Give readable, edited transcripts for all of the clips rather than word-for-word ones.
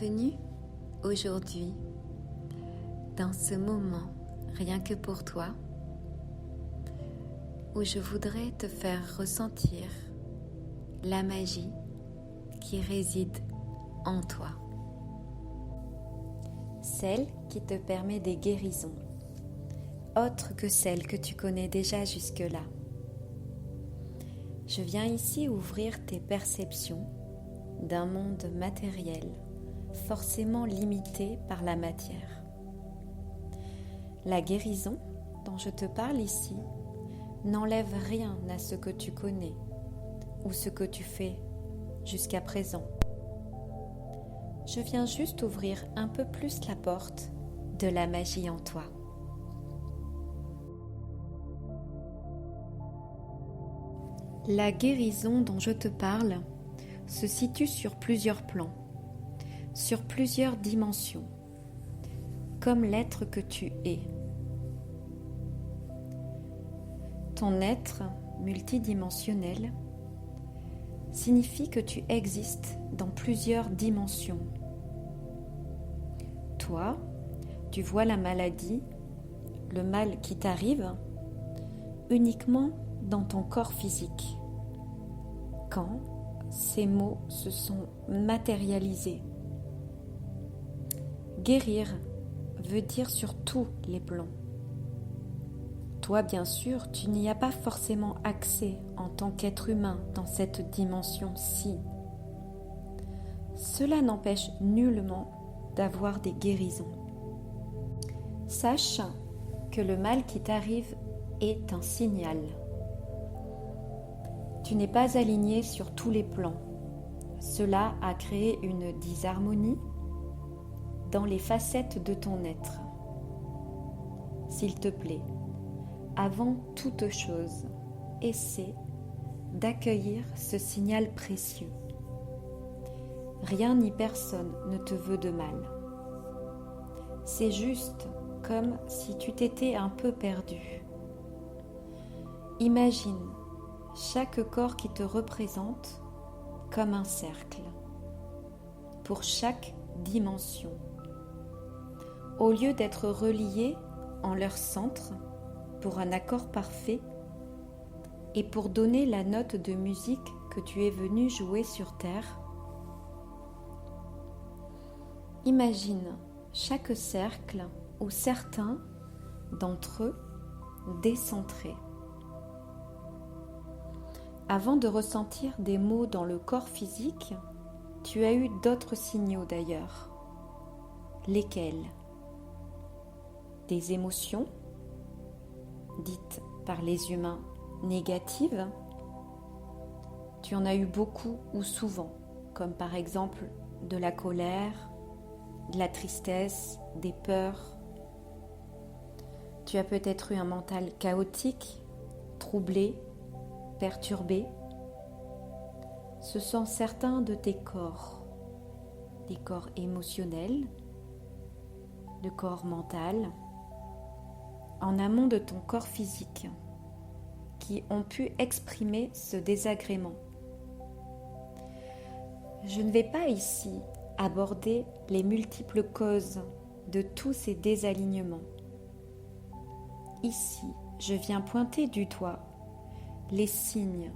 Bienvenue aujourd'hui dans ce moment rien que pour toi où je voudrais te faire ressentir la magie qui réside en toi, celle qui te permet des guérisons autres que celles que tu connais déjà jusque-là. Je viens ici ouvrir tes perceptions d'un monde matériel forcément limité par la matière. La guérison dont je te parle ici n'enlève rien à ce que tu connais ou ce que tu fais jusqu'à présent. Je viens juste ouvrir un peu plus la porte de la magie en toi. La guérison dont je te parle se situe sur plusieurs plans, sur plusieurs dimensions, comme l'être que tu es. Ton être multidimensionnel signifie que tu existes dans plusieurs dimensions. Toi, tu vois la maladie, le mal qui t'arrive, uniquement dans ton corps physique. Quand ces mots se sont matérialisés. Guérir veut dire sur tous les plans. Toi, bien sûr, tu n'y as pas forcément accès en tant qu'être humain dans cette dimension-ci. Cela n'empêche nullement d'avoir des guérisons. Sache que le mal qui t'arrive est un signal. Tu n'es pas aligné sur tous les plans. Cela a créé une disharmonie dans les facettes de ton être. S'il te plaît, avant toute chose, essaie d'accueillir ce signal précieux. Rien ni personne ne te veut de mal. C'est juste comme si tu t'étais un peu perdu. Imagine chaque corps qui te représente comme un cercle, pour chaque dimension. Au lieu d'être reliés en leur centre pour un accord parfait et pour donner la note de musique que tu es venu jouer sur Terre, imagine chaque cercle ou certains d'entre eux décentrés. Avant de ressentir des maux dans le corps physique, tu as eu d'autres signaux d'ailleurs. Lesquels ? Des émotions, dites par les humains négatives. Tu en as eu beaucoup ou souvent, comme par exemple de la colère, de la tristesse, des peurs. Tu as peut-être eu un mental chaotique, troublé, perturbé. Ce sont certains de tes corps, des corps émotionnels, le corps mental, en amont de ton corps physique, qui ont pu exprimer ce désagrément. Je ne vais pas ici aborder les multiples causes de tous ces désalignements. Ici, je viens pointer du doigt les signes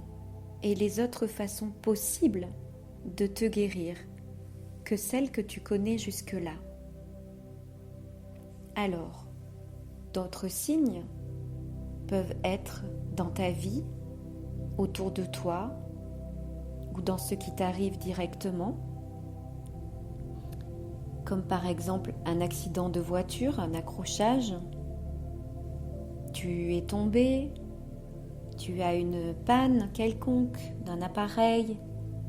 et les autres façons possibles de te guérir que celles que tu connais jusque-là. Alors, d'autres signes peuvent être dans ta vie, autour de toi, ou dans ce qui t'arrive directement, comme par exemple un accident de voiture, un accrochage. Tu es tombé, tu as une panne quelconque d'un appareil,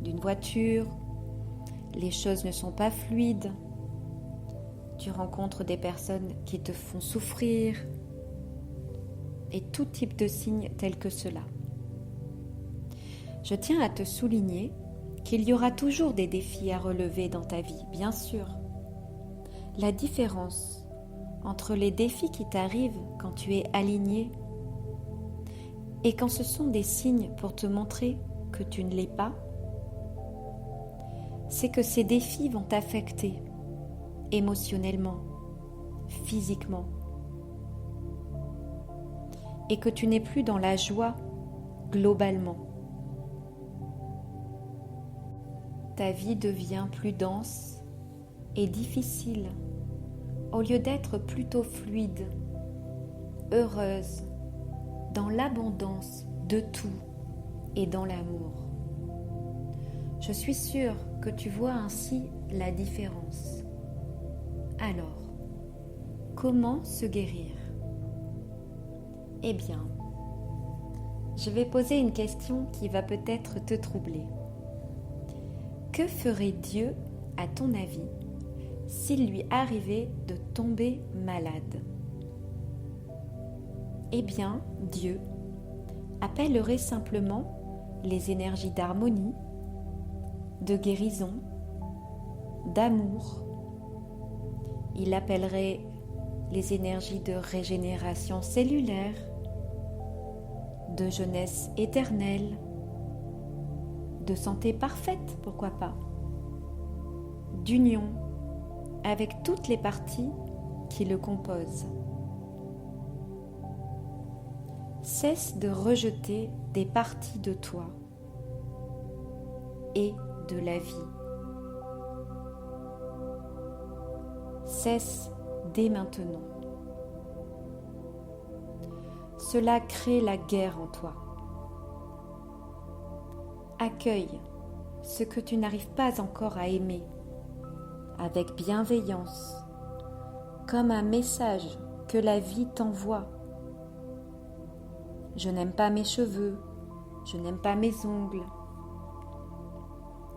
d'une voiture, les choses ne sont pas fluides, tu rencontres des personnes qui te font souffrir, et tout type de signes tels que cela. Je tiens à te souligner qu'il y aura toujours des défis à relever dans ta vie, bien sûr. La différence entre les défis qui t'arrivent quand tu es aligné et quand ce sont des signes pour te montrer que tu ne l'es pas, c'est que ces défis vont t'affecter émotionnellement, physiquement, et que tu n'es plus dans la joie globalement. Ta vie devient plus dense et difficile au lieu d'être plutôt fluide, heureuse, dans l'abondance de tout et dans l'amour. Je suis sûre que tu vois ainsi la différence. Alors, comment se guérir ? Eh bien, je vais poser une question qui va peut-être te troubler. Que ferait Dieu, à ton avis, s'il lui arrivait de tomber malade ? Eh bien, Dieu appellerait simplement les énergies d'harmonie, de guérison, d'amour. Il appellerait les énergies de régénération cellulaire, de jeunesse éternelle, de santé parfaite, pourquoi pas, d'union avec toutes les parties qui le composent. Cesse de rejeter des parties de toi et de la vie. Cesse dès maintenant. Cela crée la guerre en toi. Accueille ce que tu n'arrives pas encore à aimer avec bienveillance, comme un message que la vie t'envoie. Je n'aime pas mes cheveux, je n'aime pas mes ongles,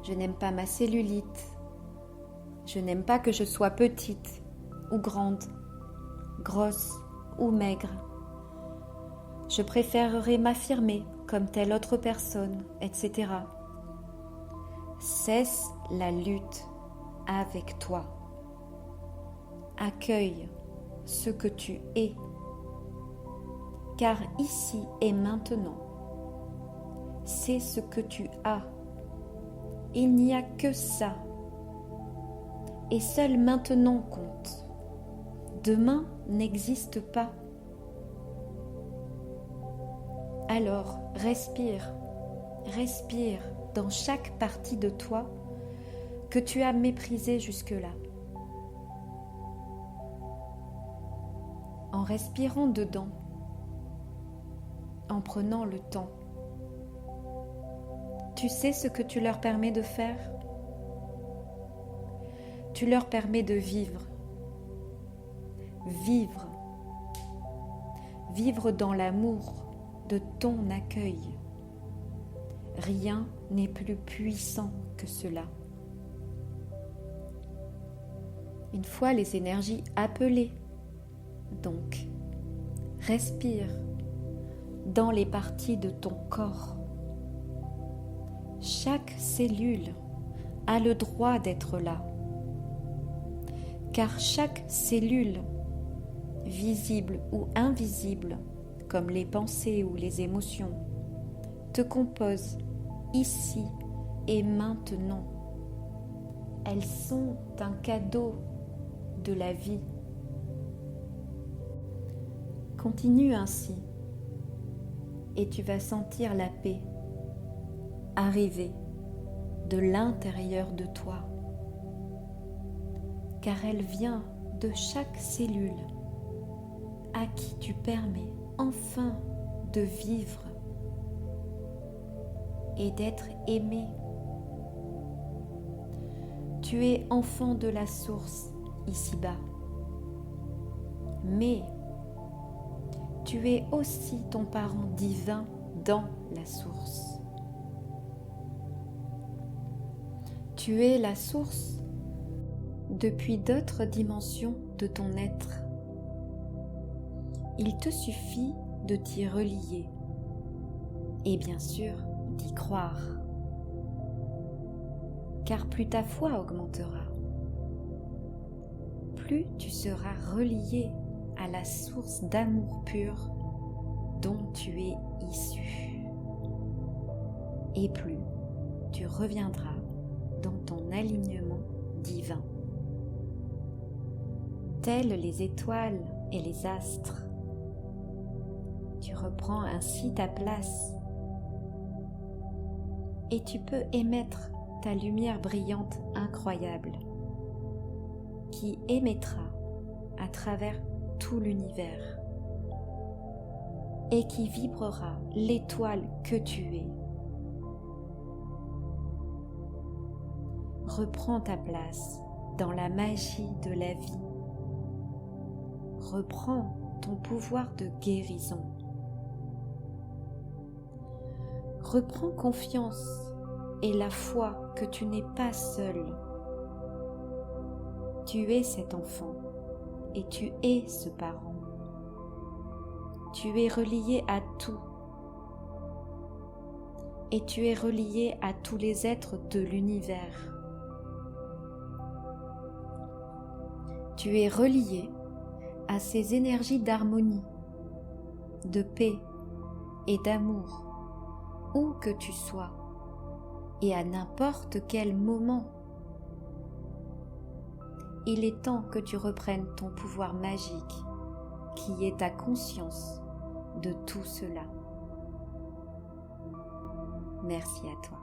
je n'aime pas ma cellulite, je n'aime pas que je sois petite ou grande, grosse ou maigre. Je préférerais m'affirmer comme telle autre personne, etc. Cesse la lutte avec toi. Accueille ce que tu es. Car ici et maintenant, c'est ce que tu as. Il n'y a que ça. Et seul maintenant compte. Demain n'existe pas. Alors, respire dans chaque partie de toi que tu as méprisée jusque-là. En respirant dedans, en prenant le temps, tu sais ce que tu leur permets de faire ? Tu leur permets de vivre. Vivre dans l'amour de ton accueil. Rien n'est plus puissant que cela. Une fois les énergies appelées, donc, respire dans les parties de ton corps. Chaque cellule a le droit d'être là, car chaque cellule, visible ou invisible, comme les pensées ou les émotions, te compose ici et maintenant. Elles sont un cadeau de la vie. Continue ainsi et tu vas sentir la paix arriver de l'intérieur de toi, car elle vient de chaque cellule à qui tu permets enfin de vivre et d'être aimé. Tu es enfant de la source ici-bas, mais tu es aussi ton parent divin dans la source. Tu es la source depuis d'autres dimensions de ton être. Il te suffit de t'y relier et bien sûr d'y croire, car plus ta foi augmentera, plus tu seras relié à la source d'amour pur dont tu es issu, et plus tu reviendras dans ton alignement divin. telles les étoiles et les astres. Tu reprends ainsi ta place et tu peux émettre ta lumière brillante incroyable qui émettra à travers tout l'univers et qui vibrera l'étoile que tu es. Reprends ta place dans la magie de la vie. Reprends ton pouvoir de guérison. Reprends confiance et la foi que tu n'es pas seul. Tu es cet enfant et tu es ce parent. Tu es relié à tout et tu es relié à tous les êtres de l'univers. Tu es relié à ces énergies d'harmonie, de paix et d'amour, où que tu sois et à n'importe quel moment. Il est temps que tu reprennes ton pouvoir magique, qui est ta conscience de tout cela. Merci à toi.